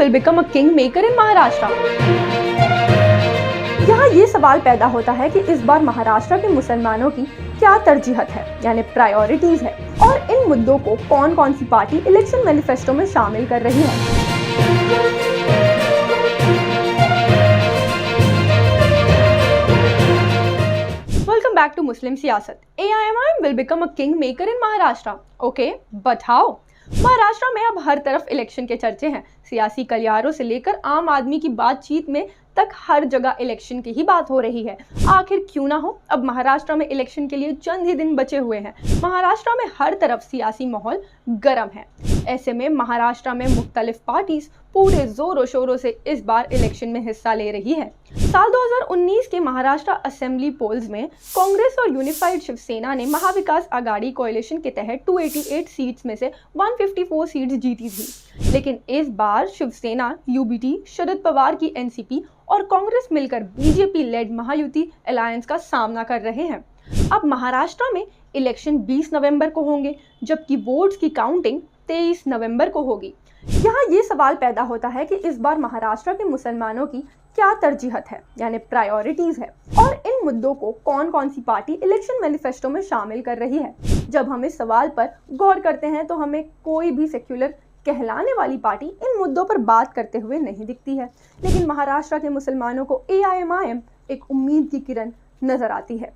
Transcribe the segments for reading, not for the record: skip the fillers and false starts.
will become a kingmaker in Maharashtra? यहाँ ये सवाल पैदा होता है कि इस बार महाराष्ट्र के मुसलमानों की क्या तरजीहत है, यानी प्रायोरिटीज है, और इन मुद्दों को कौन कौन सी पार्टी इलेक्शन मैनिफेस्टो में शामिल कर रही है। Welcome back to Muslim Siyasat. AIMIM will become a kingmaker in Maharashtra. Okay, but how? Maharashtra में अब हर तरफ इलेक्शन के चर्चे हैं। सियासी गलियारों से लेकर आम आदमी की बातचीत में तक हर जगह इलेक्शन की ही बात हो रही है। आखिर क्यों ना हो, अब महाराष्ट्र में इलेक्शन के लिए चंद ही दिन बचे हुए हैं। महाराष्ट्र में हर तरफ सियासी माहौल गर्म है। ऐसे में महाराष्ट्र में मुख्तलिफ पार्टीज पूरे जोरों शोरों से इस बार इलेक्शन में हिस्सा ले रही है। साल 2019 के महाराष्ट्र असेंबली पोल्स में कांग्रेस और यूनिफाइड शिवसेना ने महाविकास आघाड़ी कोalition के तहत 288 सीट्स में से 154 सीट्स जीती थी। लेकिन इस बार शिवसेना, यूबीटी, शरद पवार की एनसीपी और कांग्रेस मिलकर बीजेपी लेड महायुति अलायंस का सामना कर रहे हैं। अब महाराष्ट्र में इलेक्शन 20 नवंबर को होंगे, जबकि वोट्स की काउंटिंग 23 नवंबर को होगी। यहाँ ये सवाल पैदा होता है कि इस बार महाराष्ट्र के मुसलमानों की क्या तरजीहत है, यानी प्रायोरिटीज है, और इन मुद्दों को कौन कौन सी पार्टी इलेक्शन मैनिफेस्टो में शामिल कर रही है। जब हम इस सवाल पर गौर करते हैं तो हमें कोई भी सेक्युलर कहलाने वाली पार्टी इन मुद्दों पर बात करते हुए नहीं दिखती है, लेकिन महाराष्ट्र के मुसलमानों को AIMIM एक उम्मीद की किरण नजर आती है।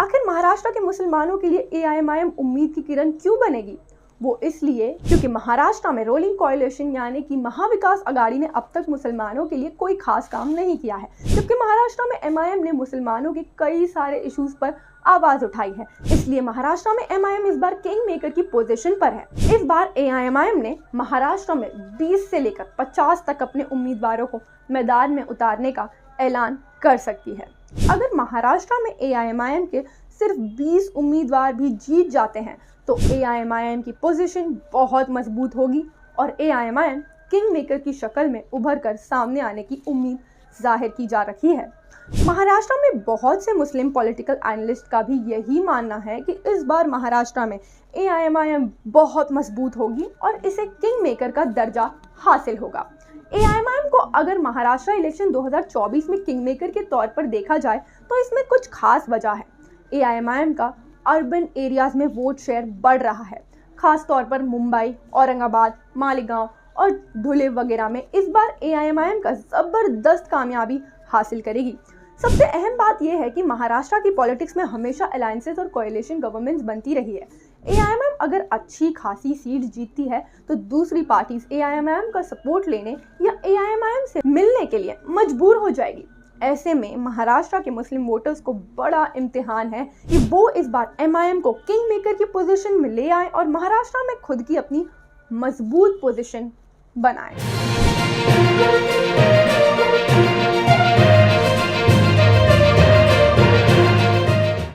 आखिर महाराष्ट्र के मुसलमानों के लिए AIMIM उम्मीद की किरण क्यों बनेगी? वो इसलिए क्योंकि महाराष्ट्र में रोलिंग कोalition यानी कि महाविकास आघाड़ी ने अब तक मुसलमानों के लिए कोई खास काम नहीं किया है, जबकि महाराष्ट्र में MIM ने मुसलमानों के कई सारे इश्यूज पर आवाज उठाई है। इसलिए महाराष्ट्र में MIM इस बार किंग मेकर की पोजीशन पर है। इस बार AIMIM ने महाराष्ट्र में 20 से लेकर 50 तक अपने उम्मीदवारों को मैदान में उतारने का ऐलान कर सकती है। अगर महाराष्ट्र में AIMIM के सिर्फ 20 उम्मीदवार भी जीत जाते हैं तो AIMIM की पोजीशन बहुत मजबूत होगी और AIMIM किंग मेकर की शक्ल में उभर कर सामने आने की उम्मीद जाहिर की जा रही है। महाराष्ट्र में बहुत से मुस्लिम पॉलिटिकल एनालिस्ट का भी यही मानना है कि इस बार महाराष्ट्र में AIMIM बहुत मजबूत होगी और इसे किंग मेकर का दर्जा हासिल होगा। AIMIM को अगर महाराष्ट्र इलेक्शन 2024 में किंग मेकर के तौर पर देखा जाए तो इसमें कुछ खास वजह है। AIMIM का अर्बन एरियाज में वोट शेयर बढ़ रहा है, खास तौर पर मुंबई, औरंगाबाद, मालेगांव और धुले वगैरह में इस बार AIMIM का जबरदस्त कामयाबी हासिल करेगी। सबसे अहम बात यह है कि महाराष्ट्र की पॉलिटिक्स में हमेशा अलायंसेस और कोalition गवर्नमेंट्स बनती रही है। AIMIM अगर अच्छी खासी सीट जीतती है तो दूसरी पार्टीज AIMIM का सपोर्ट लेने या AIMIM से मिलने के लिए मजबूर हो जाएगी। ऐसे में महाराष्ट्र के मुस्लिम वोटर्स को बड़ा इम्तिहान है कि वो इस बार MIM को किंग मेकर की पोजीशन में ले आए और महाराष्ट्र में खुद की अपनी मजबूत पोजीशन बनाए।